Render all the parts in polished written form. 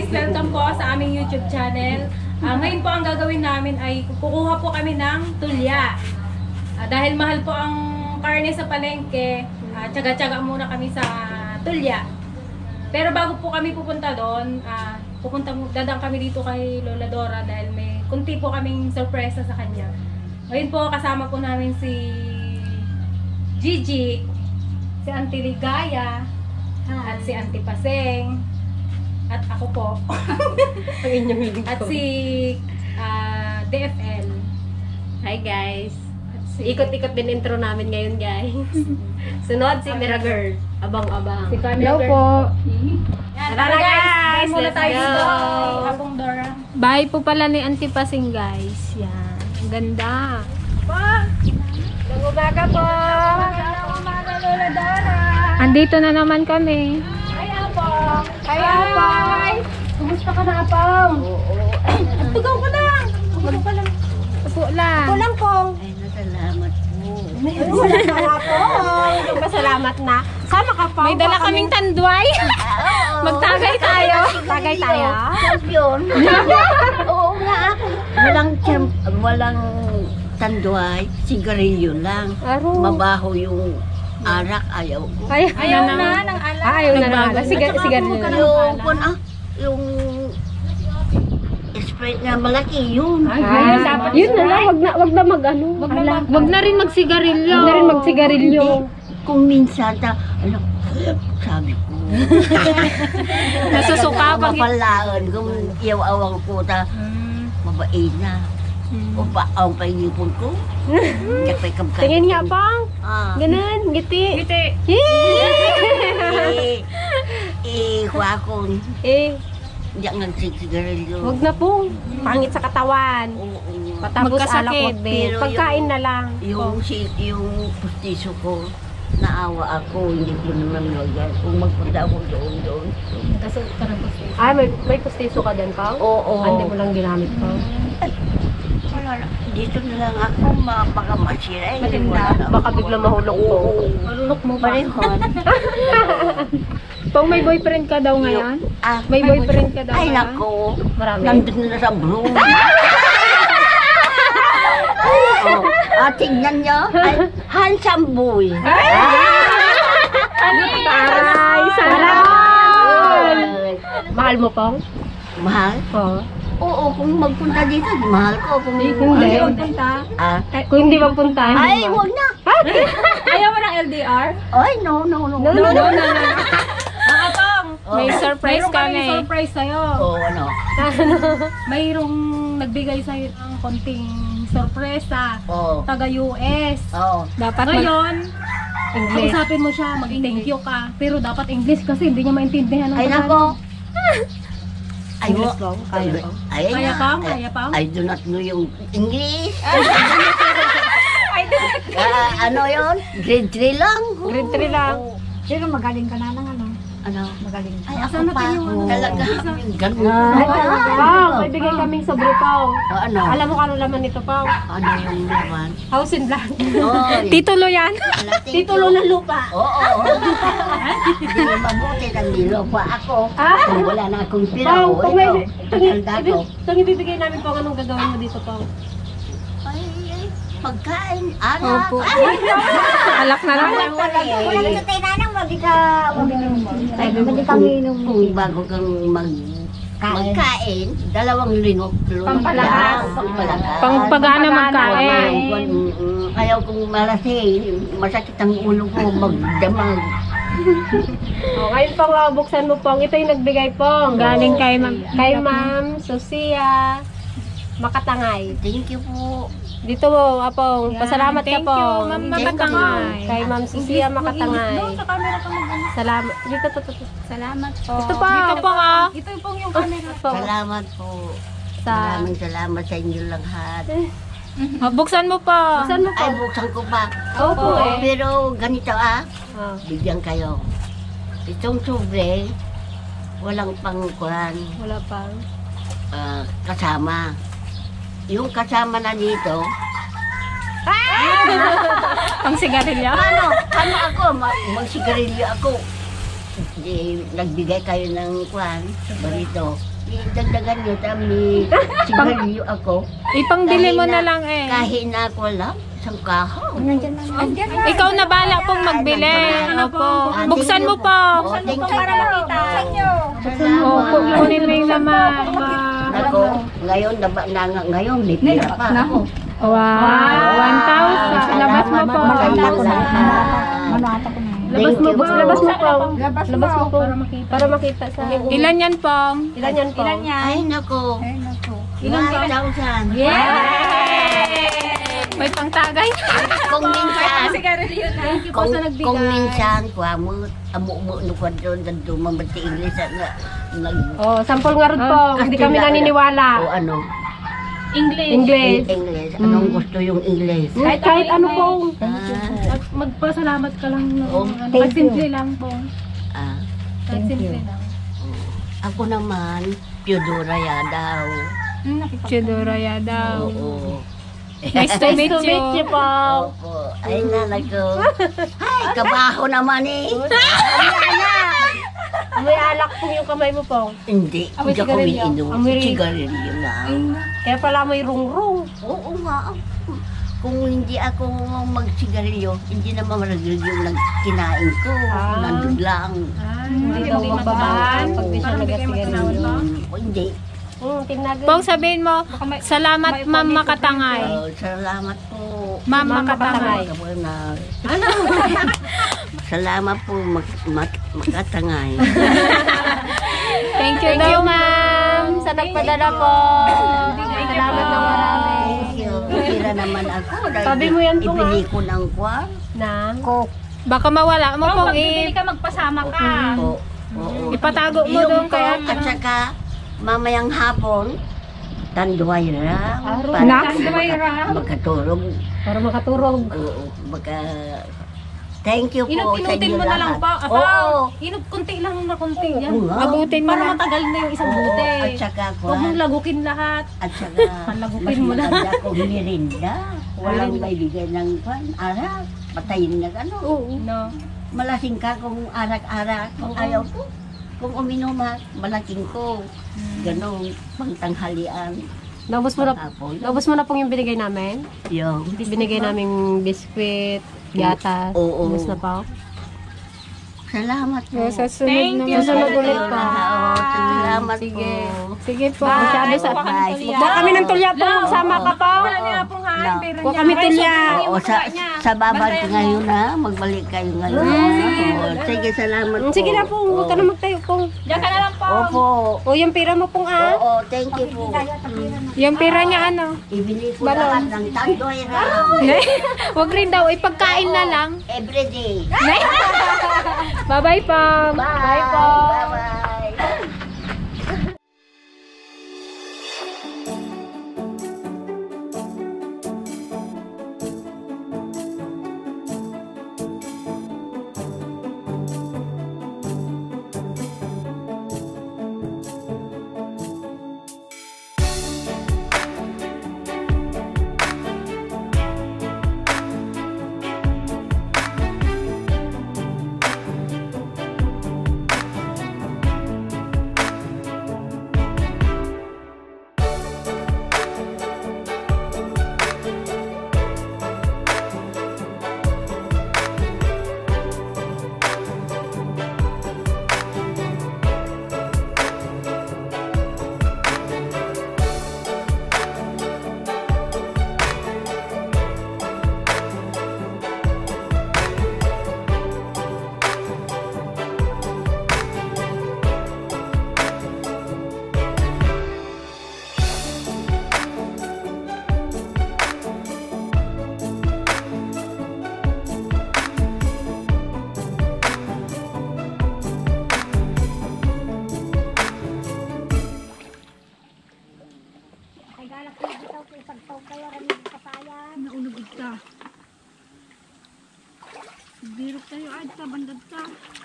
guys! Welcome po sa aming YouTube channel. Ngayon po ang gagawin namin ay kukuha po kami ng tulya. Dahil mahal po ang karne sa palengke, tsaga-tsaga muna kami sa tulya. Pero bago po kami pupunta doon, dadang kami dito kay Lola Dora dahil may kunti po kaming sorpresa sa kanya. Ngayon po kasama po namin si Gigi, si Auntie Ligaya, at si Auntie Paseng, at ako po. At si DFL. Hi guys. Ikot-ikot din intro namin ngayon guys. Sunod si Mira Girl. Abang-abang. Si Hello Girl. po. Tara guys! Muna let's tayo go. dito. Habang Dora. Bahay po pala ni Auntie Pasing guys. Yan. Ang ganda. Magandang umaga po! Magandang umaga, Lola Dora! Andito na naman kami. Kaya po! Kaya po! Kumusta ka na, Apong? Oo. Tugaw ko lang! Tugaw ka lang. Upo lang. Upo lang, Pong. Ay, nasalamat po. Wala na nga, Pong. Pasalamat na. Sama ka, Pong. May dala kaming tandway. Magtagay tayo. Tagay tayo. Champion. Oo nga ako. Walang tanduay, sigarilyo lang. Aro. Mabaho yung arak, ayaw ko. Ayaw na ng alak. Ayaw na ng alak. Sigarilyo na. Yung Sprite na malaki, yun. Yun na lang. Wag na mag-ano. Wag na rin magsigarilyo. Wag na rin magsigarilyo. Kung minsan, sabi ko, Nasusuka pag mapalaan, kung iyaw-awang ko, mabait na. O pa, ang painipon ko. Kapay kamkay. tingin nga pang. Ganun. Ngiti. Kuha ko. Diyan nagsigarilyo. Wag na po. Pangit sa katawan. Oo. Patapos alak wag din. Pero Pagkain na lang. Yung pustiso ko, naawa ako, hindi ko naman lagyan. Kung magpunta ako doon. Ay, may pustiso ka din, Pao? Oo. Hindi mo lang ginamit, Pao? Wala na. Dito na lang ako, baka masira. Baka bigla mahulog po. Malulok mo pa. Parehon. Pao, may boyfriend ka daw ngayon? May boyfriend ka daw Ay, ngayon? nako. Marami. Nandun na sa broom. Tignan nyo. Ay, handsome boy. Aray, sarap! Mahal mo, Pao? Mahal? Oo. Oo, kung magpunta dito, mahal ko. Kung Hindi. Kung hindi magpunta, Ay, hindi huwag na. Ayaw mo ng LDR? Ay, no. May surprise Mayroon kami. kaming surprise sa'yo. Oo, ano? Mayroong nagbigay sa'yo ng konting sorpresa. Oo. Taga-US. Oo. Dapat Ngayon, English. kausapin mo siya, mag-thank you ka. Pero dapat English kasi hindi niya maintindihan ng Ay, nako. Ay, English ba? Kaya ba? Kaya pang? Kaya pang? I do not know yung English. Ano yun? Grade 3 lang. Grade 3 lang. Pero magaling ka na ng ano? Ano? Magaling ka. Ay, ako pa. Talaga. Ganun. Pao, may bigay kaming sobre, Pao. Ano? Alam mo kung ano laman nito, Pao? Ano yung naman? House and land. Oy. Titulo yan. Titulo ng lupa. Oo. Hindi mabuti ng nilupa ako. Kung wala na akong pira, Pao, kung may... Tatanda ko. Itong ibibigay namin, Pao, anong gagawin mo dito, Pao? Ay, pagkain. Anak. Opo. Alak na lang. Wala ka sa tinanang, wag ka minom. Kung bago kang magkain, 2 linggo. Pampalakas. Pampalakas. Pangpagana magkain. Ayaw kong malasing, masakit ang ulo ko, magdamag. O, ngayon, Pao, buksan mo, Pao. Ito yung nagbigay, Pao. Galing kay Ma'am Sosia Makatangay. Thank you po. Dito mo, Apong. Pasalamat ka, po. Ma'am Makatangay. Kay Ma'am Sosia Makatangay. Doon sa camera ka mag-ano. Salamat. Dito. Salamat po. Ito pa. Dito pa nga. Ito pong yung camera. Salamat po. Maraming salamat sa inyo lahat. Buksan mo pa. Buksan mo pa. Ay, buksan ko pa. Opo eh. Pero ganito Oh, bigyan kayo. Itong sobre, walang pangkuhan, wala pa. kasama. Yung kasama na dito, Pang sigarilyo? Paano ako? Magsigarilyo ako. Nagbigay kayo ng kwan, barito. Dagdagan nyo, may sigarilyo ako. Ipangbili mo Kahit na lang eh. Kahit na ako lang, isang kahaw. Ikaw na bala pong magbili. Opo. Buksan mo po. Thank you. Para makita. Opo, kunin mo yung laman. Ako, ngayon, ngayon, may pira pa ako. Wow, 1,000. Labas mo po. Thank you po. Labas mo po. Labas mo po. Para makita sa... Ilan yan pong? Ilan yan po? Ay, nako. Ilan ba? 1,000. May pangtagay. Kung minsan, Sigarilyo na. Thank you po kung, sa nagbigay. kung minsan, kuha mo, amo no ko doon, dumamati English at Oh, sample nga ron po. Hindi kami naniniwala. O ano, English. English. Anong gusto yung English? Kahit ano po. At magpasalamat ka lang. Oh, Magsimple lang po. Ah, Magsimple lang. ako naman, Theodora Yadaw. Chidoraya daw. Oo. Nice to meet you. Opo. Ay, nanay ko. Ay, kabaho naman eh. May alak po yung kamay mo po. Hindi, Amoy hindi ako sigarilyo. umiinom. Amoy- Sigarilyo lang. Kaya pala may rung-rung. Oo nga. Kung hindi ako magsigarilyo, hindi naman maragil yung kinain ko. Nandun lang. Hindi daw magbabahan pag di siya Parang hindi kayo nagasigarilyo. Hindi. Pong sabihin mo, salamat Ma'am Makatangay. Oh, salamat po. Ma'am Makatangay. Ano? Salamat po, Makatangay. Thank you daw ma'am sa nagpadala po. Salamat na marami. Thank you. Kira naman ako. Sabi mo yan po, Ibili ko ng kwan. Na? Baka mawala mo pong Magbibili ka, magpasama ka. Oo. ipatago mo Yung doon po, kaya. at saka, mamayang hapon, tanduay lang. Magkaturog. Para makaturog. Oo, thank you po sa Inutin inyo mo na lang lahat. pa. Oo. Kunti lang na kunti yan. Oo nga. Abutin mo Para na. matagal na yung isang Oo, bote. at saka Huwag mong kwan. lagukin lahat. At saka, Palagukin mas mo na. maganda kung merinda. Walang may bigay ng kwan. Arak. Patayin na ano. No. Malasing ka kung arak-arak. Kung ayaw ko. Kung uminom ha, malaking ko. Ganon, pangtanghalian. Naubos mo na, Hapon. naubos mo na pong yung binigay namin. Yung, Binigay namin biskwit, gatas. Oo. Ubos na po. salamat po. Sa sunod na susunod ulit po. Salamat Sige. po. Sige po. Masyado sa... Bye. Huwag kami ng tulya po. Magsama ka po. Wala niya pong hain, pero Huwag kami tulya. Oo, sa babad ngayon na, magbalik kayo ngayon. Oo, sige, salamat po. Sige na po. Huwag ka na magtayo po. Diyan ka na lang po. Opo. O yung pira mo pong Oo, thank you po. Yung pira niya ano? Ibili ko lahat ng tandoy na Huwag rin daw. Ipagkain na lang. everyday. Bye-bye po. Bye po. Bye-bye.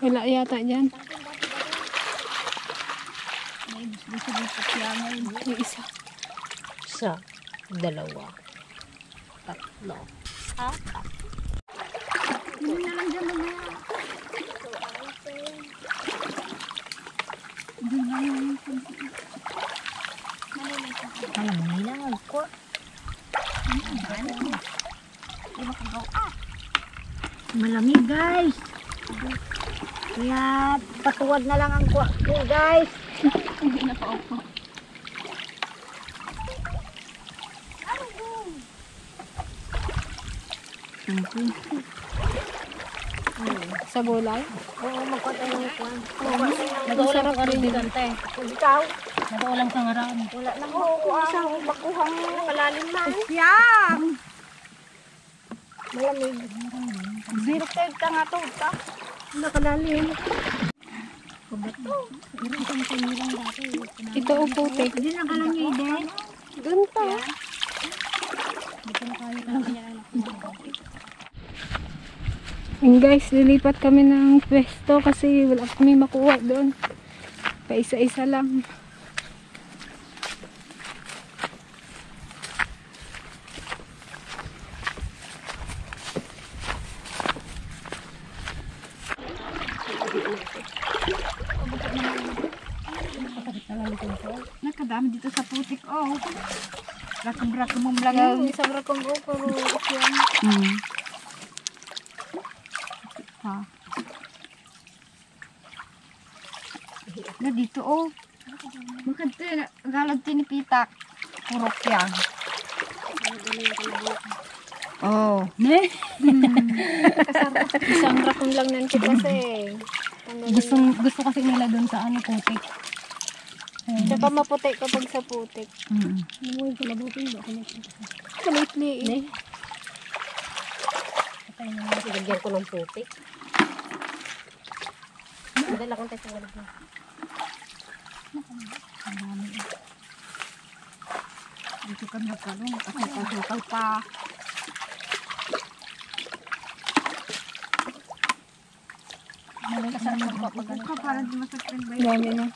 Wala yata dyan. Yung isa. Isa. Dalawa. Tatlo. Apat. Alam nila ko. Malamig guys. Kaya patuwad na lang ang kuha ko guys. Hindi na pa ako. Sa gulay. Oo, magkuha tayo ng kuha. Nag-uulam ka rin dito, ante. Ikaw, Nag-uulam ka nga rin. wala nang makuha. Isang bakuhang malalim na. Malamig. Zero kayo ka nga to. Nakalalim. Ito o putik. Hindi na ka lang din. Doon pa. And guys, lilipat kami ng pwesto kasi wala kami makuha doon. Paisa-isa lang. Nakadami dito sa putik. Oh. Rakam-rakam mong lang. Isang rakong o, pero yan. Na dito oh. Makadto galag tinipitak. Purok yan. Oh. Ne? Isang rakong lang nanti kasi. Gusto kasi nila doon sa ano, putik. Tsaka maputi kapag sa putik. Kalitli eh. Lagyan ko ng putik. Madala kong tayo sa Dito ka na kalong. Kasukal pa. Kasukal para di masaktan ba yun? Dami na.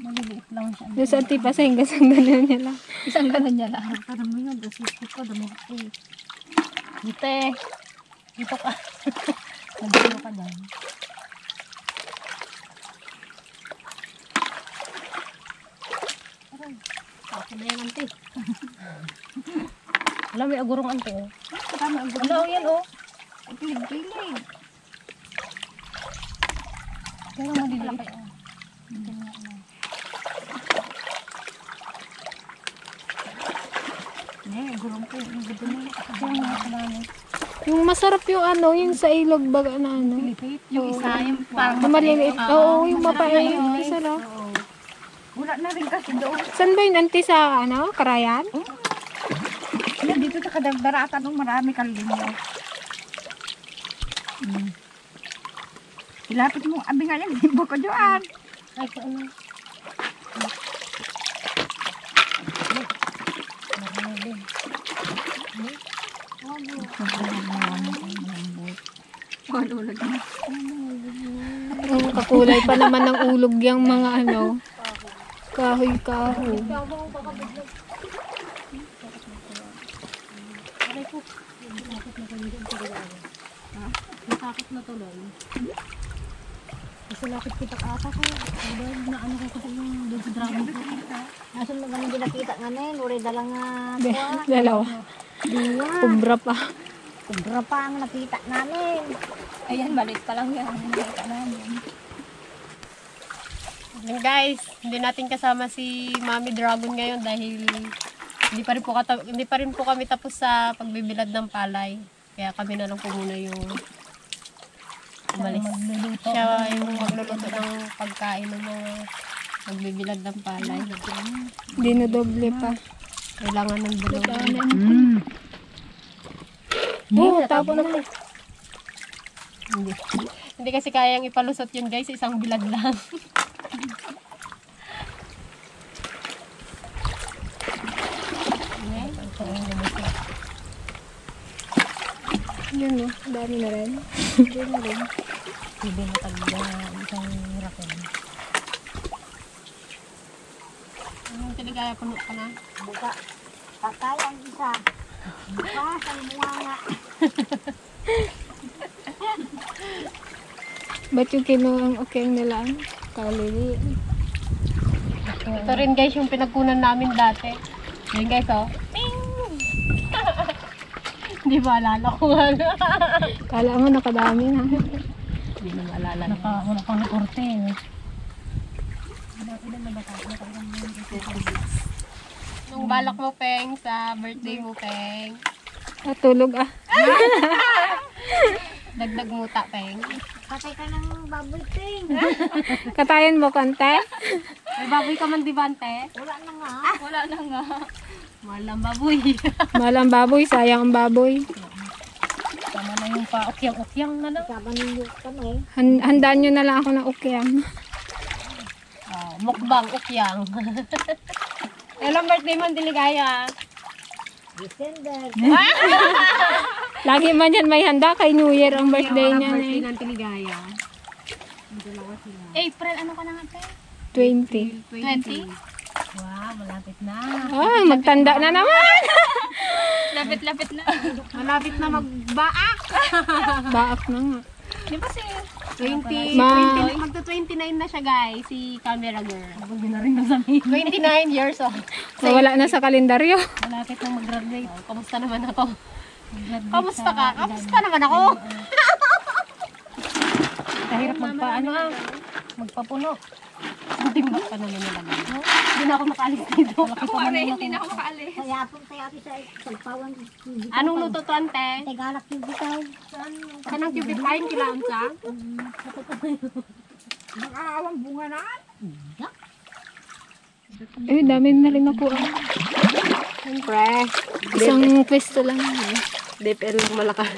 Maliliit lang siya. Doon sa tipas ay hanggang sa ganun niya lang. Isang ganun niya lang. Para mo yun. Dasit ko. Damo ko. Dito Dito ka. Nagdito ka dyan. Ako na yan, ante. Wala, may agurong, ante. Tama ang Wala, yan, oh. pilig-pilig. Pero maliliit. Gulong ko. Ang gusto mo. Kaya nga, kadami. Yung masarap yung ano, yung sa ilog baga na ano. Yung isa, yung parang Na maliliit. Oo, yung mapait. Masarap. Wala na rin kasi doon. Saan ba yun, auntie, sa ano, Karayan? Dito sa kadagdaratan ng marami kalinyo. Ilapit mo, abi nga yan, limbo ko doon. Ay, ko ano. Oh, kakulay pa naman ng ulog yung mga ano. Kahoy-kahoy. Nasakit na tuloy. Kasi lapit kita ata ko. Na ano ko kasi yung doon sa dragon ko. Asan mo ganun din nakita nga na yun, uri dalang kuha. Dalawa. Diwa. Kubra pa. Kubra pa ang nakita namin. Ayan, maliit pa lang yan. Nakita namin. And guys, hindi natin kasama si Mami Dragon ngayon dahil hindi pa rin po kami tapos sa pagbibilad ng palay. Kaya kami na lang po muna yung umalis. Siya yung magluluto ng pagkain ng mga magbibilad ng palay. Dinodoble pa. Kailangan ng dalawa. Oo, tapo na po. Hindi kasi kayang ipalusot yun guys, isang bilad lang. Yun o, dami na rin. Hindi na rin. Hindi na tagda isang rakon. Anong tiligaya, puno ka na? Buka. Patay ang isa. Buka, ang mga. Ba't yung kinuang okay nila? Kalili. Ito rin guys yung pinagkunan namin dati. Ayun guys, oh. Hindi ba alala ko ano? Kala mo nakadami na. Hindi na maalala. Wala pang korte. Nung balak mo, Peng, sa birthday mo, Peng. Tulog ah. Dagdag muta, Peng. Patay ka ng baboy, Ting. Katayan mo kante? May baboy ka man, di ba, ante? Wala na nga. Wala na nga. Mahal ng baboy. Malang baboy, sayang ang baboy. Tama na yung pa-ukyang-ukyang na lang. Saban ninyo kami. Handaan nyo na lang ako ng ukyang. Mukbang, ukyang. Ilang birthday mo, Diligaya? December. Lagi man yan may handa kay New Year ang birthday niya. Birthday Eh. ng Diligaya. April, ano ka na nga, te? 20. 20? Wow, malapit na. Ah, magtanda na naman. Lapit-lapit na. Malapit na magbaak. Baak na nga. Di ba si... 20, Ma- 20 magto-29 na siya, guys, si Camera Girl. Hindi na rin nasabi. 29 years old. Wala na sa kalendaryo. Malapit na mag-graduate. Kamusta naman ako? Kamusta ka? Kamusta naman ako? Kahirap magpapuno. Timbak pa naman nila. Hindi na ako makaalis dito. Hindi na ako makaalis. Kaya po tayo sa pagpawan. Anong luto to, ante? Tegalak yung bitaw. Kanang cupid pie, kailangan sa? Mag-aawang bunga na. Eh, dami na rin ako. Siyempre. Isang pwesto lang. DPL lang malakas.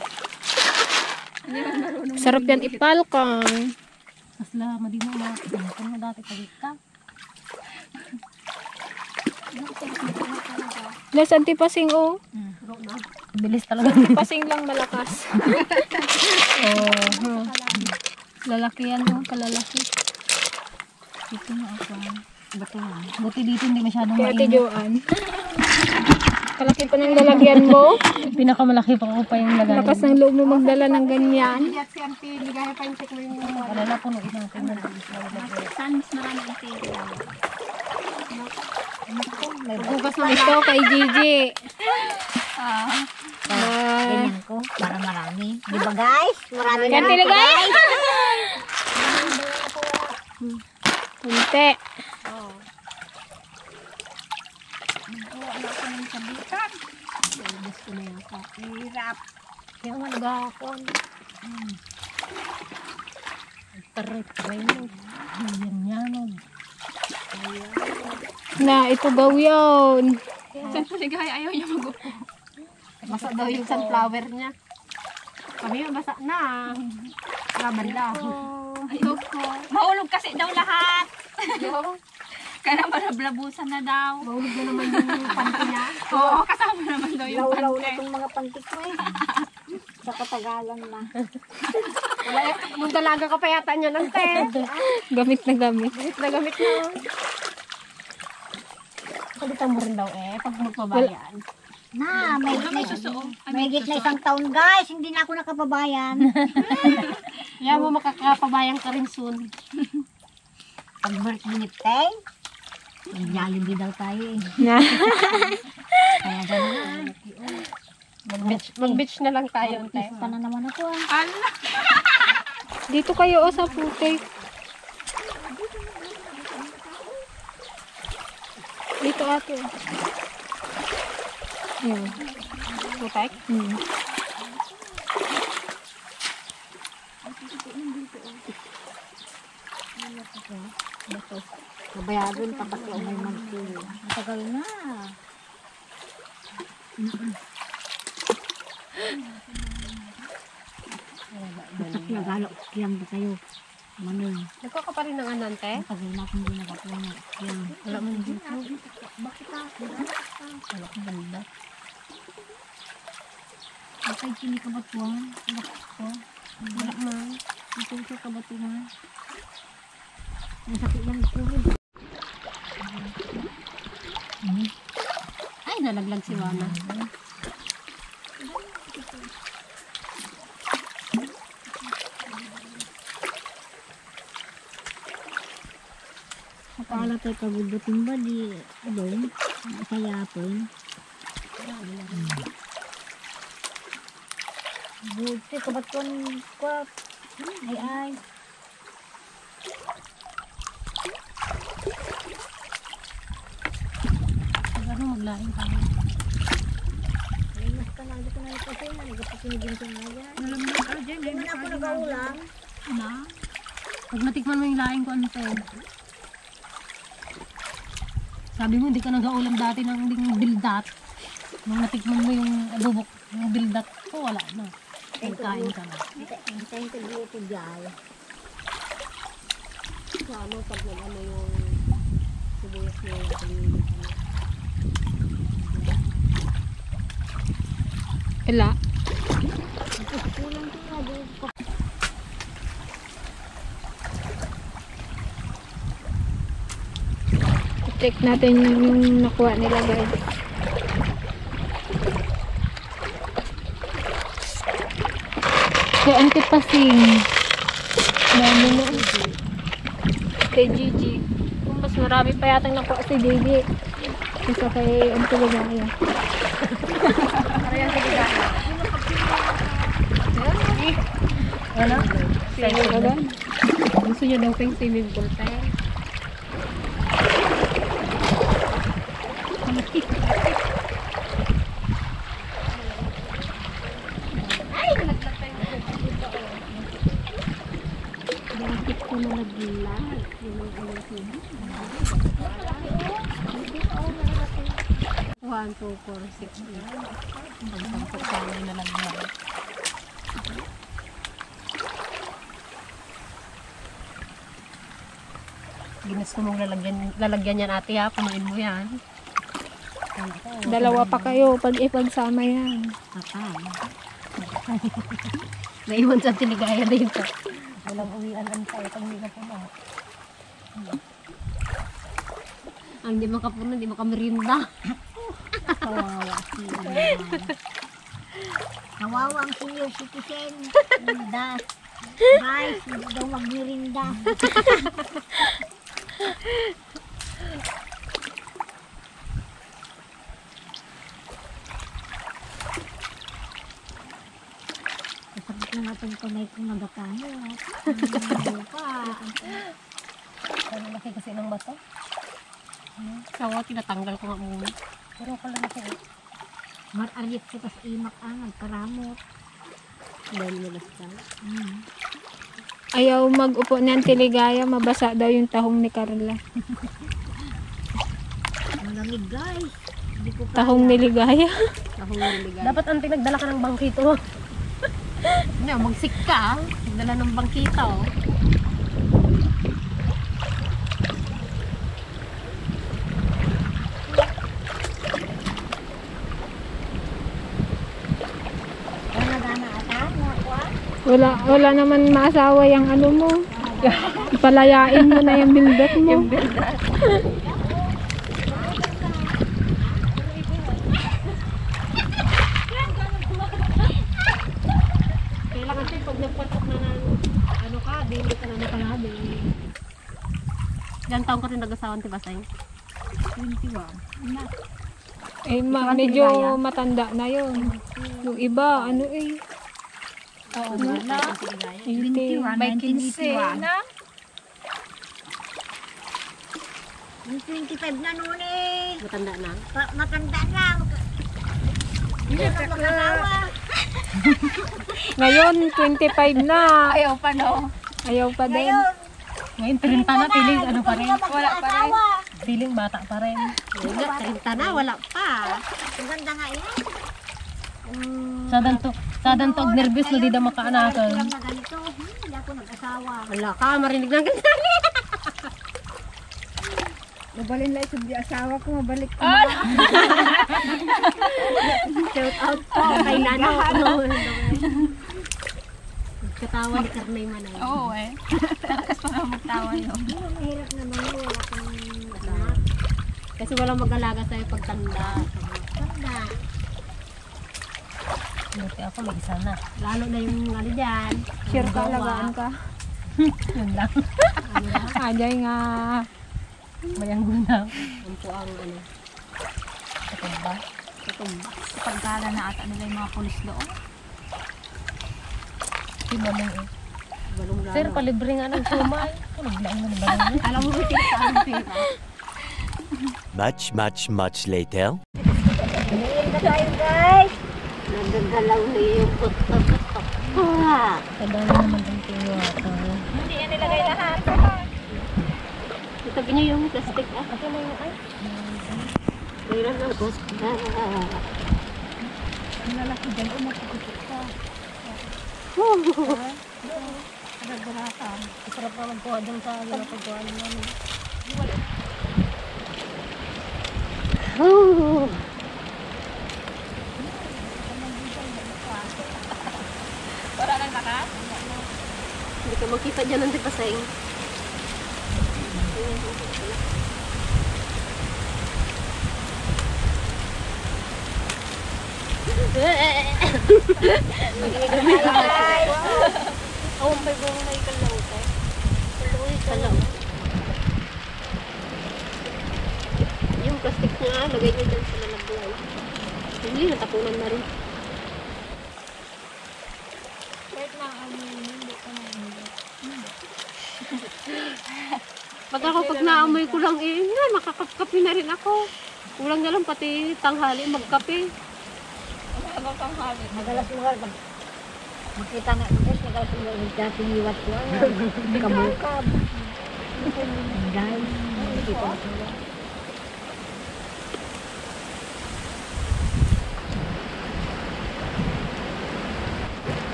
Sarap yan ipalkang. Kasla, madi mo na. Ano mo dati palit ka? Las antipasing oh. Bilis talaga. Antipasing lang malakas. Oh. Lalaki yan oh, kalalaki. Dito na ako. Bato nga. Buti dito hindi masyadong Kaya Ate mainit. Joanne. Kalaki pa ng lalagyan mo. Pinakamalaki pa ko pa yung lagay. Lakas ng loob mo magdala ng ganyan. At si Auntie, ligaya pa yung check mo yung wala na puno natin. Saan mas marami ang pera? Hugas na Ito kay Gigi. Ganyan ko. Para marami. Di ba guys? Marami na. Yan tilagay. Kunti. Hirap. Kaya nga nagakon. Taray mo. Yan. Na, ito gaw yun. Saan paligay? Ayaw niya mag-upo. Basa daw yung sunflower niya. Kami yung basa na. Laban lang. Ayoko. Mahulog kasi daw lahat. Kaya naman nablabusan na daw. Mahulog na naman yung panty niya. Oo, kasama naman daw yung Law-law na pante. itong mga pantik mo eh. Sa katagalan na. Wala eh. Nung dalaga ka pa yata niya ng te. Gamit na gamit. Gamit na. Palitan mo rin daw eh. Pag magpabayan. Na, May susuo. may git na isang taon guys. Hindi na ako nakapabayan. Kaya mo makakapabayan ka rin soon. Pag birthday ni Tay, nagyalin din daw tayo eh. Na. Kaya gano'n. Mag-beach na lang tayo. Te. Pa na naman ako ah. Dito kayo o sa putik. Dito ate. Ayan. Putek. Kabayadon pa kasi umay magpo. Matagal na. Nagalo kiyang ba kayo? Manong. Nagkaka pa rin ng anan, te? Matagal na akong ginagawa na kiyang. Wala mo dito. Bakit ako? Wala ko ganda. Bakit kini ka ba tuwan? Bakit ko? Wala man. Ito ka ba tuwan? Nasakit lang ito. Ay, nalaglag si Wana. Kapala tayo kagugutin ba di? Ano? Kaya po. Buti ko ba't ko ay. Ano maglaing kami? Ay, mas kanado ko na kasi nagpapasinigin ko nga yan. Hindi man ako nag-aulang. Na? Pag natikman mo yung laing ko, ano to? Sabi mo, hindi ka nag-aulam dati ng bildat. Nung natikman mo yung bubok, yung bildat ko, wala na. Nagkain ka na. Hintayin ko dito dyan. So, ano, pag ano yung sibuyas mo yung kalimutan mo. Ila. Kulang ko nga dito. Check natin yung nakuha nila guys. Kay Auntie Pasing. Dami na. Kay Gigi. Kung mas marami pa yatang nakuha si Gigi. Kaysa kay Auntie Ligaya. Parehas sa gigaya. Ano? Swimming ka ba? Gusto niya daw pang swimming pool tayo. Bakit ko na nag-lag? 1, 2, 4, 6, 8. Pagsampok sa amin na lagyan. Ginas ko mong lalagyan yan ate ha, kumain mo yan. Dalawa pa kayo pag ipagsama yan. Naiwan sa tiligaya dito. Walang uwian ang tayo pag hindi na puno. Ang hindi makapuno, hindi makamerinda. Kawawa siya. Kawawa ang senior citizen. Rinda. Guys, hindi daw magmirinda. Kasabit na natin kamay kong nagkakamot. Ano laki kasi ng bato? Sawa, tinatanggal ko nga muna. Pero kalaki eh. Marayip ko tas imak nagkaramot. Dahil malastan. Ayaw mag-upo niyan Tiligaya, mabasa daw yung tahong ni Carla. Malamig guys. Hindi ko Tahong ni Ligaya. Dapat ang nagdala ka ng bangkito. Hindi, magsik ka. Nagdala ng bangkita oh. Wala naman maasawa yung ano mo. Palayain mo na yung bildat mo. Kailangan kasi pag nagpatok na ng ano ka, dili ka na nakalabi. Ilang taong ka rin nag-asawan, Tibasay? 21. Eh, medyo matanda na yun. Yung iba, ano eh. Oo, wala. 21, May 15 na. Yung 25 na noon eh. Matanda na. Matanda na. Hindi na mag-asawa. Ngayon, 25 na. Ayaw pa no. Ayaw pa din. Ngayon, 30 na, piling ano pa rin. Wala pa rin. Piling bata pa rin. Wala, 30 na, wala pa. Ang ganda nga yan. Sa dantog, nervous na di na makaanakan. Kulang na ganito. Hindi ako nag-asawa. Wala ka, marinig na ganda. Mabalin lang yung asawa ko, mabalik ko. Shout out po kay Nano. Katawa ni Karnay Manay. Oo eh. Talakas pa nga magtawa yun. Mahirap naman yun. Wala kang anak. Kasi walang mag-alaga sa'yo pagtanda. Ganda. Buti ako may isa na. Lalo na yung ano dyan. Sure yung ka, gawa. alagaan ka. Yun lang. Ajay nga. Mayang gunaw. Yan po ang ano. Katumba. Katumba. Pagkala na ata nila yung mga pulis doon. Si Balong eh. Sir, palibre nga ng sumay. Naglaan mo ng balong. Alam mo ba tinasaan pera? Much later. Umiin na tayo guys. Nagagalaw na yung pagkakatok ko ha. Kadami naman ang tiwata. Hindi yan nilagay lahat. Itabi niyo yung plastic ah. Ito na yung ay. Mayroon ng plastic ah. Ang lalaki dyan, umakukutok ka. Nagagarakan. Sarap na magkuha dun sa ginapagawa namin. Wala nang lakas? Hindi ka makita dyan ng tipaseng. Oh, may bunga na ikalaw ka. Ikalaw. Yung plastic niya, lagay niyo dyan sa lalagyan. Hindi, natapunan na rin. Kahit na hindi ka na Pag naamoy ko lang makakapkape na rin ako. Kulang na lang pati tanghali magkape. Ano kang hali? Madalas mo nga pag makita na guys, madalas mo nga siniwat ko. Kamukab. Guys, nakita mo sila.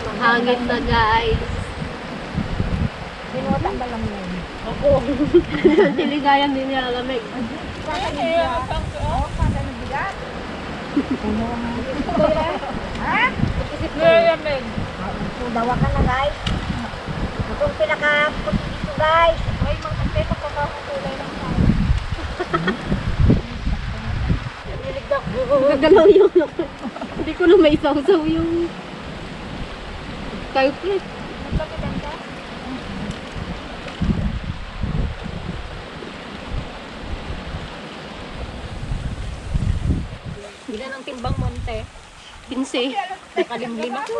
Mahangin na guys. Sinuwata ba lang yun? Ako. Diligayan din niya lamig. Dawa ka na guys. Akong pinakaputi dito guys. Ay, mga kanteto ko ka kulay lang tayo. Gagalaw yung hindi ko na maisaw-saw yung calculate. Nagkakitan ka? Ilan ang timbang monte? 15. Nakalimlim ako.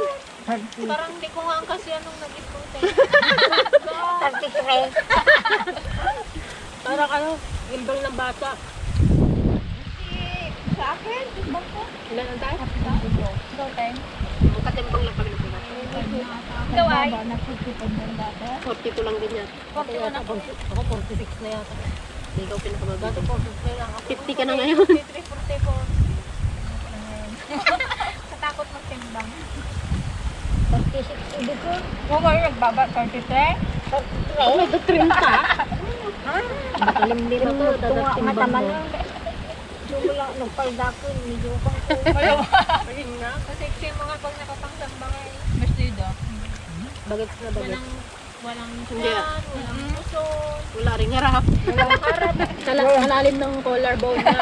Parang hindi ko nga kasi anong nag-ispote. 33. Parang imbang ng bata. Sa akin, timbang ko. Ilan ang tayo? Ikaw, Ten. Katimbang lang kami ng bata. Ikaw ay? 42 lang din yan. 41 ako. Ako 46 na yata. Hindi ikaw pinakamabata. 46 na lang ako. 50 ka na ngayon. 43, 44. Katakot magtimbang. 36 ibig ko. Kung ngayon nagbaba, 33? Oh, may trim ka? Makalimlim Ito, mo. dadating Mata ba man mo? lang. Wala, nagpalda ko. Medyo pang Ayun nga. Kasi yung mga pag nakapangsamba ngayon. Vestido. Bagay na bagay. Walang Hindi. walang puson. Wala rin harap. Walang harap. Malalim ng collarbone na.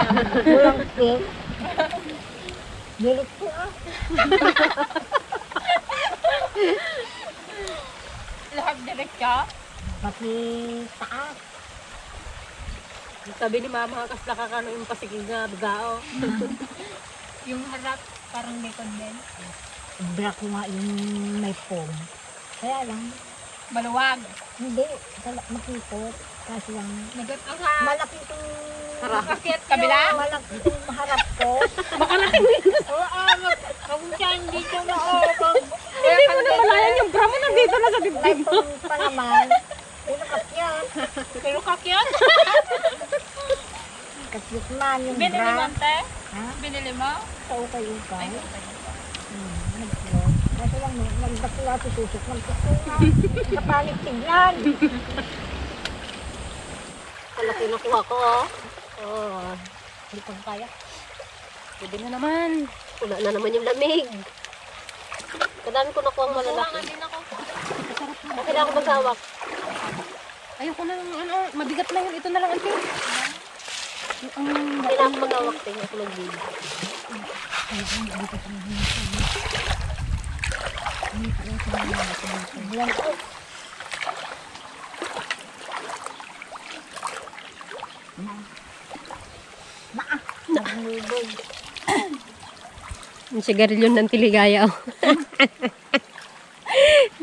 walang pink. Gilit ko ah. Lahat direct ka. Pati taas. Sabi ni mama, kas nakakano yung pasigil na bagao. Yung harap, parang likod din. Sobra ko nga yung may foam. Kaya lang, Maluwag. hindi. Makipot. Kasi lang, Nagat ang malaki itong Kakyat kabila. malaki itong harap ko. Oo, kung siya hindi siya maopag. Hindi mo na malayan yung bra mo nandito na sa May dibdib mo. foam pa naman. Pinakap yan. Pero kakyat. Kasyut man yung Binili mo, bra. ante? Ha? Binili mo? Sa ukay-ukay. Ay, okay. Nagsulot. Kasi lang, nagbasula si Susok. Nagsusula. Kapalit tignan. Kalaki nakuha ko, oh. Oh, hindi ko kaya. Pwede na naman. Wala na naman yung lamig. Kadami ko nakuha ang Kulangan malalaki. din ako. Okay na ako maghawak. Ayoko na ng mabigat na yun. Ito na lang, ante. Hindi na ako maghawak, tingnan ako mag-video. Yan ko. Yung sigarilyo ng Tiligaya. Oh.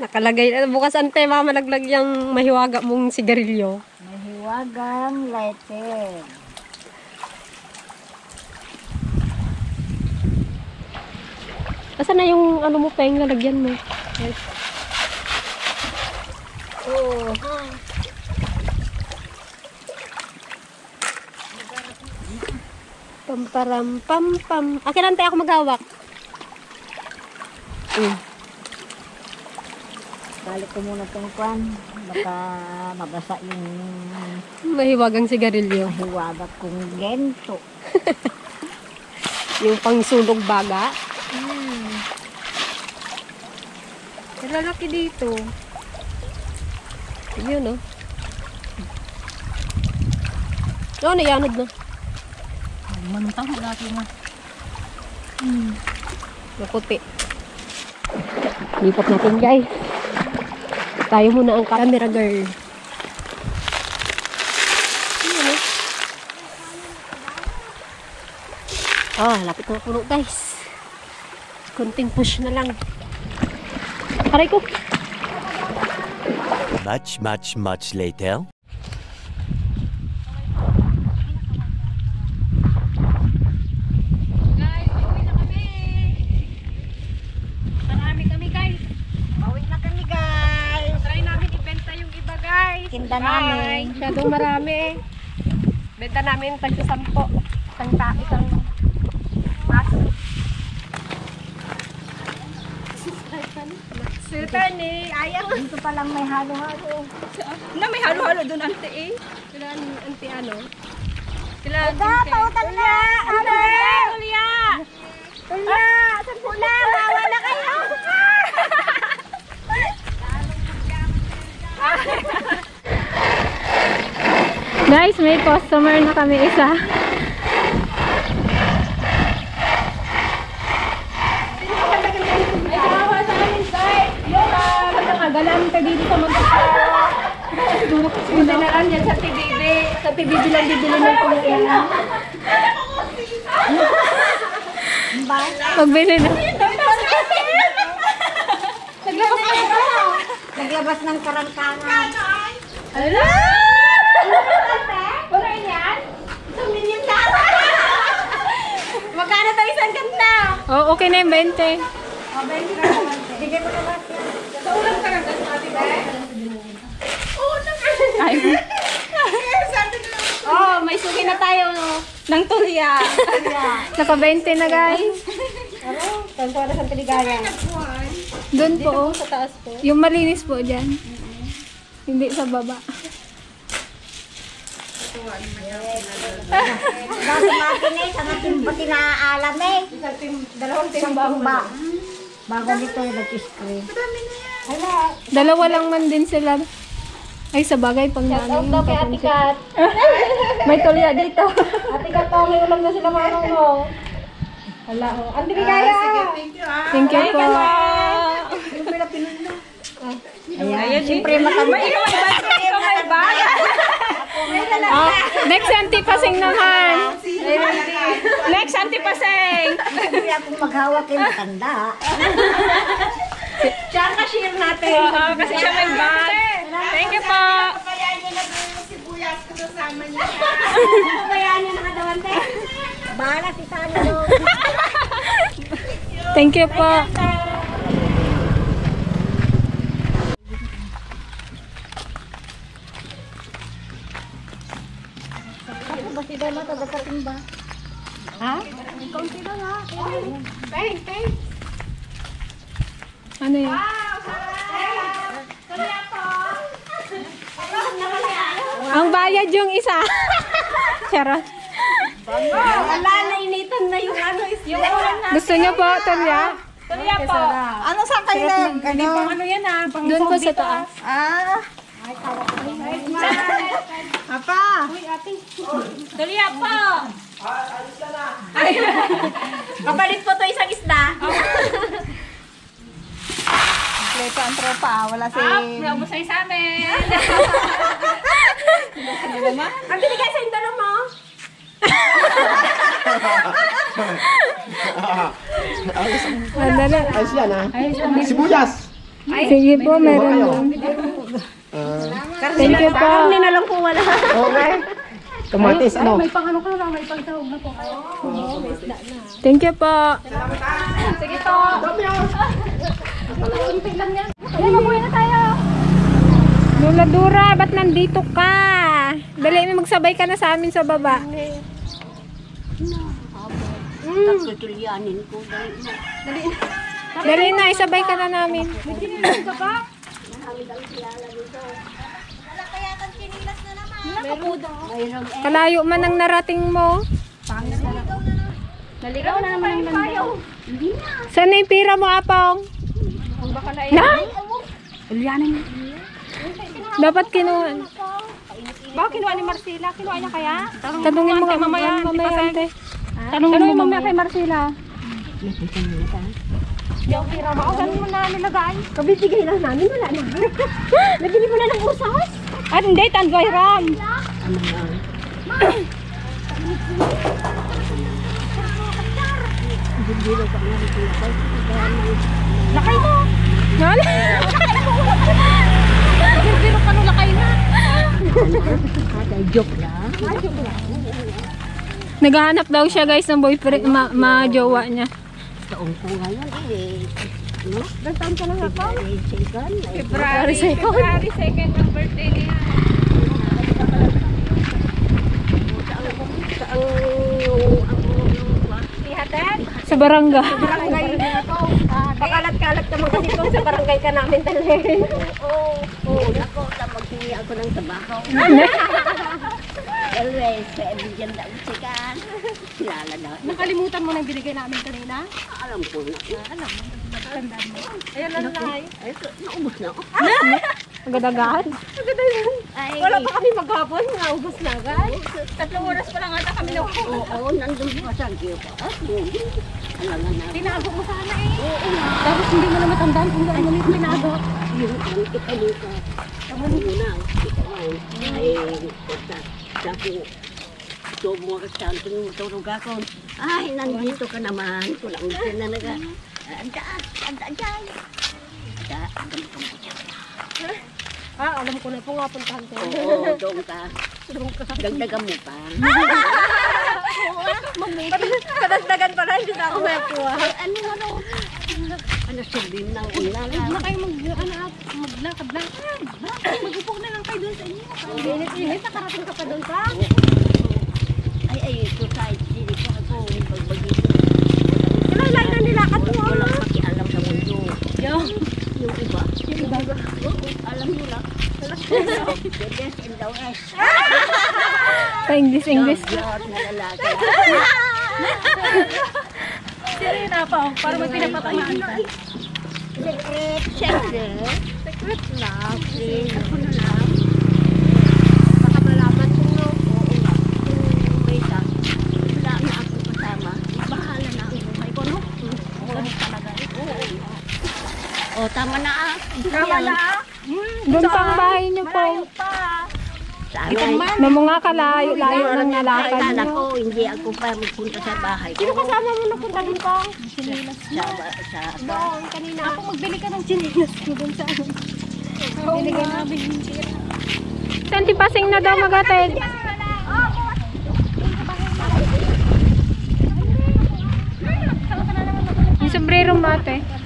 Nakalagay. Bukas ante, baka malaglag yung mahiwaga mong sigarilyo. Mahiwagang lighter. Asa na yung ano mo, Peng, lalagyan mo? Oo. Pamparam, pam, pam. Akin ante, ako maghawak. Balik ko muna itong kwan. Baka mabasa yung Mahiwagang sigarilyo. hiwagat kong gento. Yung pangsulog baga. Lalaki dito. Yun, no? Oo, naianod na. Mantang laki na. Maputi. Lipat natin, guys. Tayo muna ang camera girl. Ayan, lapit na puno, guys. Konting push na lang. Aray ko. Much later. Guys, uwi na kami. Marami kami, guys. Bawin na kami, guys. Try namin ibenta yung iba, guys. Tinda namin. Masyadong marami. Benta namin tagsa 10. Isang baso. Sita ni ayaw. Dito pa lang may halo-halo. Na may halo-halo doon ante eh. Sila anti ano? Sila Pautang na! Tulia! Tula! Saan po na? Bawa na kayo! Guys, may customer na kami isa. Ay, kawawa sa amin, guys. Yung matangagalan ka dito sa Montesero. Hindi na lang yan sa TBB. Sa TBB lang bibili ng kumukulang. Magbili na. Naglabas ng karangkangan. Ala! Wala yan? Isang milyon na. Magkano tayo isang ganda? Oh, okay na yung 20. Bigyan mo naman. Sa ulang karanggan natin, eh? Oo, Ay. Oh, may sugi na tayo, no? Ng tulya. Naka 20 na, guys. Tanto na sa Tiligaya. Doon po, oh. Sa taas po. Yung malinis po dyan. Hindi sa baba. Bago makin eh, sa ating pati naaalam eh. Dalawang timba. Bago dito yung nag-screen. Dalawa lang man din sila. Ay, sa bagay, pang namin. daw kay Ate Kat. May tulya dito. Ate Kat, may ulam na sila manong mo. Hala, oh. Ang Tiligaya! Thank you po. Ayan, siyempre makamay. Oh, next antipasing naman. Next antipasing. Hindi akong maghawak yung matanda. Siya ang cashier natin. Oo, kasi siya may bag. Thank you po. Pabayaan niyo na kadawan te. Bahala si Sana doon. Thank you po. Ako ba si Dama to dakating ba? Ha? Kaunti lang ha. Ano yun? Ang bayad yung isa. Charot. Wala, nainitan na yung ano. Yung ulam na. Gusto niyo po, Tulya? Tulya po. Ano sa kayo? Ano yan ah? Doon po sa taas. Tulya po. Kapalit po to isang isda. Kompleto ang tropa. Wala si... Naubos ay sa amin. Ang binigay sa indalo mo. Andali. Ayos yan ha. Sibuyas. Sige po, meron doon. Thank you po. Hindi na lang po wala. Okay. Kamatis, ano? May pang ano ka na, may pang sahog na po. Thank you po. Sige po. Unti lang yan. Ay, mabuhay na tayo. Lola Dura, ba't nandito ka? Dali mo magsabay ka na sa amin sa baba. Tutulyanin ko. Dali na, isabay ka na namin. Kalayo man ang narating mo. Naligaw na naman ang landaw. Saan na yung pira mo, Apong? Na? Dapat kinuha. Bakit kinuha ni Marcela? Kinuha niya kaya? Tanungin mo nga mamaya. Ante. Tanungin mo mamaya kay Marcela. Yung pira mo, saan mo na nilagay? Kabibigay lang namin, wala na. Nabili mo na ng usas. At hindi, tangoy ram. Lakay mo. Wala. Biro ka no lakay na. Joke lang. Naghahanap daw siya guys ng boyfriend, ma-jowa niya. Taong ko ngayon eh. Ano? Gantaan ka lang ako. February 2nd ang birthday niya. Ihatid? Sa barangay. Barangay na to. Pakalat-kalat naman kasi kung sa barangay ka namin dalhin. Oo, ako, maghingi ako ng trabaho. Always, bigyan na usikan. Kilala na. Nakalimutan mo na yung binigay namin kanina? Alam ko na. Ayun lang na. Ay, naubos na ako. Agad-agad. Ay, Wala pa kami maghapon, naubos na agad. 3 oras pa lang ata kami naupo. oo, nandun pa sa giyo pa. Alam na. Tinago mo sana eh. Tapos hindi mo na matandaan kung gaano nito tinago. Yung ang kita dito. Ano muna? Ay, sabi, ito mo ka sa tulog ako. Ay, nandito ka naman. Kulang din na naga. Anda dyan. Alam ko na po nga puntahan ko. Oo, doon ka. Dagdagan mo pa. Kadagdagan pa rin, hindi na ako may kuha. Ano sabihin ng ulan? Na kayo maglakad-lakad. Mag-upo na lang kayo doon sa inyo. Init-init, nakarating ka pa doon pa. Ay, ito tayo. Dili ko ako. Pagbagi. Kailan na nilakad mo? Walang pakialam sa mundo. Yung Yung iba? Yung iba? Alam nyo lang. The best in the west. Sa English. Diyos na lalaki. sirena pa oh, para may pinapatamaan ka. Secret. Secret lang. Please. Ako na lang. Baka malaman ko no. Kung may ka, wala na ako kasama. Bahala na ang buhay ko, no? Oo, talaga. Oo. Tama na ah. Tama na ah. Doon pang bahay niyo po. Sana. Na mga kalayo-layo ng nalakad Kala niyo. ko, hindi ako pa magpunta sa bahay ko. Sino kasama mo napunta doon pa? Sa Kanina. Ako magbili ka ng chinilas ko dun sa ano. Binigay namin yung tira. Santi pasing na daw magatid. Yung sombrero mate.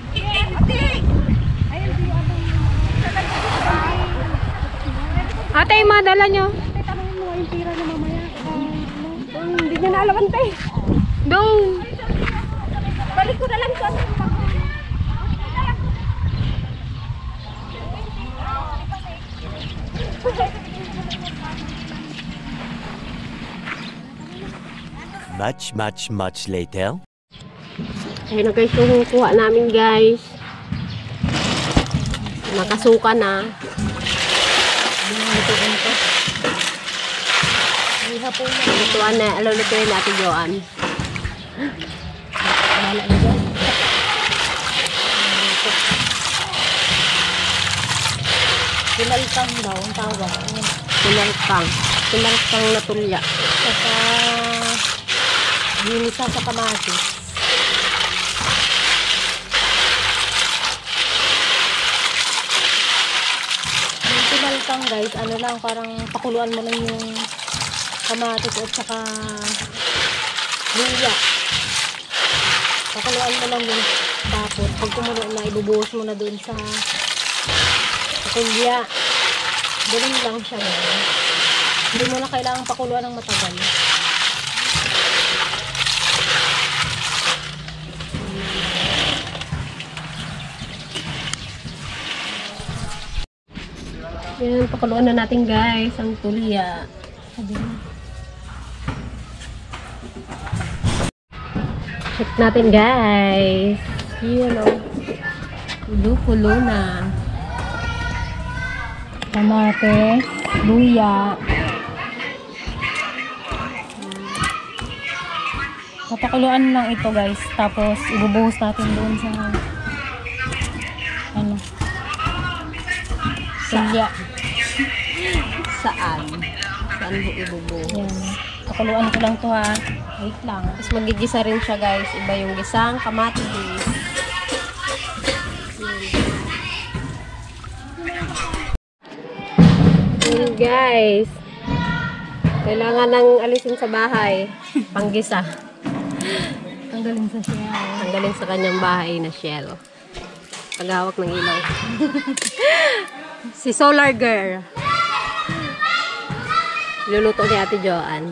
Ate, yung mga dala nyo. Tanungin mo yung tira na mamaya. Hindi niya naalaman pa eh. Doon. Balik ko na lang sa Much later. Ayun na guys, yung kuha namin guys. Nakasuka na. Lutuan na. Alulutuin natin Joan. Pinalkang daw ang tawag. Pinalkang. Pinalkang na tulya. Saka Ginisa sa kamatis. Yung pinaltang guys, ano lang, parang pakuluan mo lang yung kamatis at saka luya. Pakuluan mo lang yung tapos. Pag kumulo na, ibubuhos mo na doon sa tulya. Ganun lang siya. Hindi mo na kailangang pakuluan ng matagal. Yan, pakuluan na natin guys ang tulya. Check natin guys. Yun o. Kulo-kulo na. Kamatis, luya. Papakuluan lang ito guys. Tapos ibubuhos natin doon sa ano? Tulya. Saan? Saan mo ibubuhos? Yan. Pakuluan ko lang to ha. Wait lang. Tapos magigisa rin siya guys. Iba yung gisang kamatis. Yun guys. Kailangan nang alisin sa bahay. Panggisa. Tanggalin sa siya. Tanggalin sa kanyang bahay na shell. Paghawak ng ilaw. Si Solar Girl. Luluto ni Ate Joanne.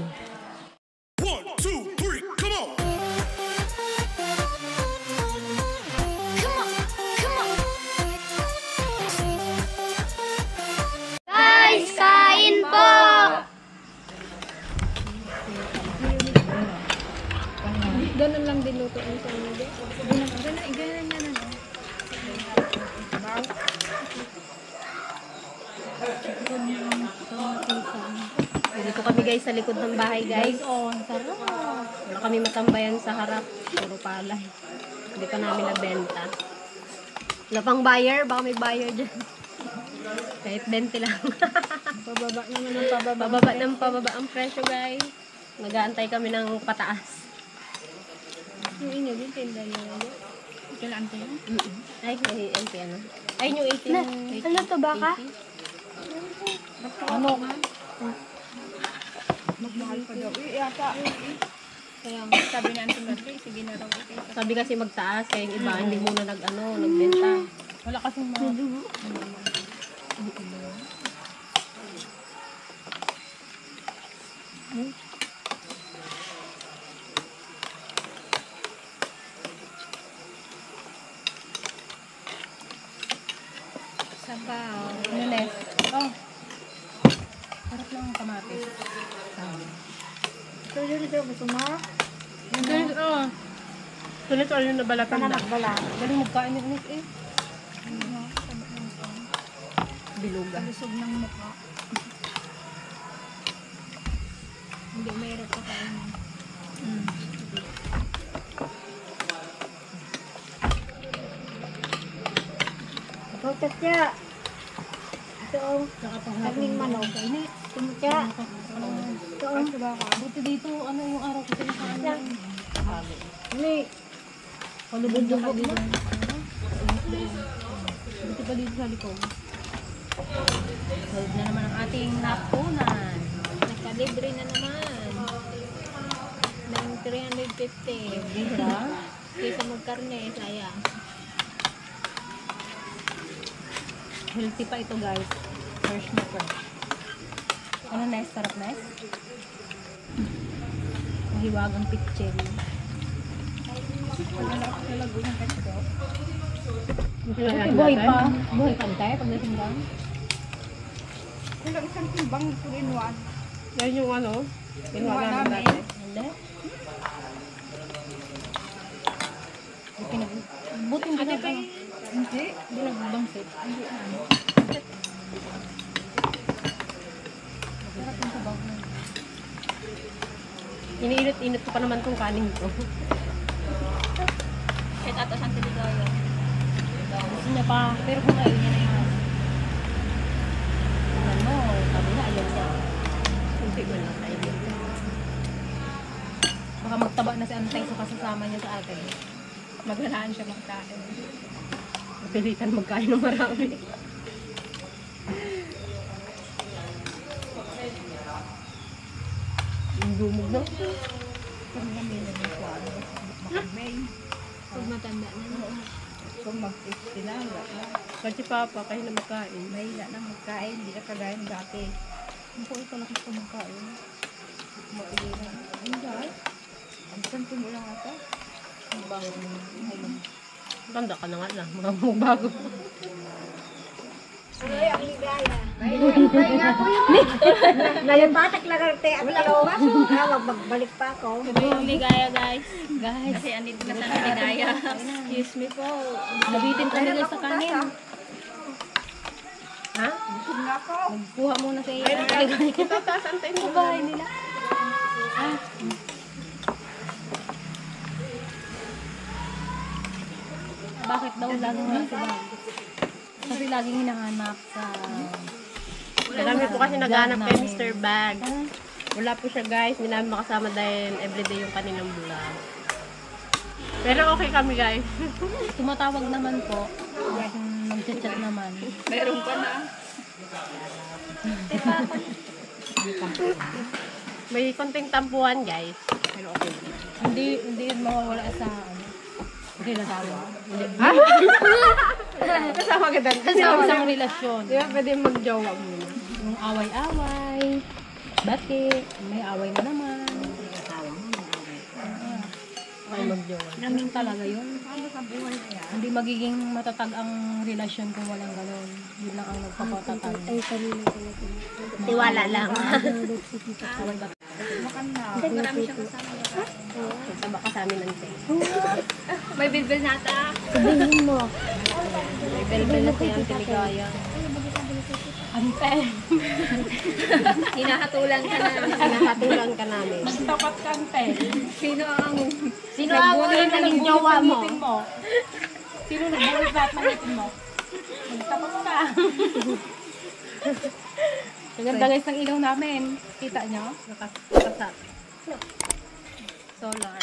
Guys, kain po! Ganun lang din luto ang sa inyo. Dito kami guys sa likod ng bahay guys. Oh, ang sarap. Wala kami matambayan sa harap. Puro palay. Hindi pa namin nabenta. Wala pang buyer. Baka may buyer dyan. Kahit 20 lang. Pababa naman ang pababa. Pababa ng pababa ang presyo guys. Nag-aantay kami ng pataas. Yung inyo din, tinda nyo na yun. Kailan tayo? Ay, may MP ano. Ay, yung 18. Ano to ba ka? Ano? Magmahal pa daw. Yata. Kaya sabi na Auntie Marley, sige na raw. Sabi kasi magtaas. Kaya yung iba hindi muna nagbenta. Wala kasing mga... Sabaw. Niles. Oh. Sarap lang ang kamatis. So, yun ito, gusto mo? Guys, oh. Sunod ko yung nabalatan lang. Bala. Galing magkain ng ulit eh. Biluga. Lusog ng mukha. Hindi, mayroon pa kain. Protest niya. Ito, naging manok. Tumutya. Ito, Buti dito, ano yung araw ko sinasaan. Ini, Palubog ka dito. Buti pa dito sa likod. Solve na naman ang ating napunan. nagkalibre na naman. Ng 350. Bisa. Kaysa magkarne, sayang. Healthy pa ito guys. Fresh na fresh. Ano nice? Sarap nice? Mahiwagang pitchin. Buhay pa. Buhay pa tayo pag nasinggam. Yan yung ano. Kinuha namin dati. Hindi. Buting ginagawa. Hindi. Hindi nagbangsit. Hindi ano. Sarap yung sabaw na. Iniinit-init ko pa naman tong kanin ko. Kahit ato siyang tiligayo. Gusto niya pa. Pero kung ayaw niya na yan. Ano, sabi na ayaw niya. Hindi ko lang tayo. Baka magtaba na si Antay sa kasasama niya sa atin. Maghanaan siya magkain. Pilitan magkain ng marami. Ang dumog na. Pag matanda na. Kung mag-50 na, wala ka. Kasi Papa, kayo na magkain. Mahila na magkain, hindi na kagaya ng dati. Ang po ito lakas ko magkain. Mailan. Hindi. Ang santo mo lang ata. Ang bago mo. Tanda ka na nga lang, mga bago. Ay, ang ligaya. May nga po yun. Ngayon batak lang ang te at dalawa. Magbalik pa ako. Ito yung ligaya, guys. Guys, Kasi andito na tayo ligaya. excuse me po. Nabitin talaga sa kanin. Ha? Magkuha muna sa iyo. Ligaya. Tatasan tayo mo. Bahay nila. Bakit daw laging wala si Bag? Kasi laging hinahanap sa... Marami po kasi naghanap kay namin. Mr. Bag. Wala po siya guys, hindi namin makasama dahil everyday yung kanilang vlog. Pero okay kami guys. Tumatawag naman po. Nag-chat naman. Meron pa na. May konting tampuhan guys. Pero okay. Hindi yun mawawala sa ano. Okay na tayo. Kasama ka dan. Kasi sa isang relasyon. Di ba pwede mag-jowa muna? Yung away-away. Bati. May away na naman. Okay mag-jowa. Namin talaga yun. Hindi magiging matatag ang relasyon kung walang ganon. Yun lang ang nagpapatatag. Tiwala lang. Marami siyang kasama. Taba ka sa amin ng te. May bilbil nata. Sabihin mo. May bel-bel na siya ang tiligaya. Ante. Hinahatulan ka na. Hinahatulan ka namin. Tapat ka, ante. Sino ang... Sino ang naging jowa mo? Sino nagbulit lahat ng ngipin mo? Magtapat ka. Ganda guys ng ilaw namin. Kita nyo? Nakasat. Solar.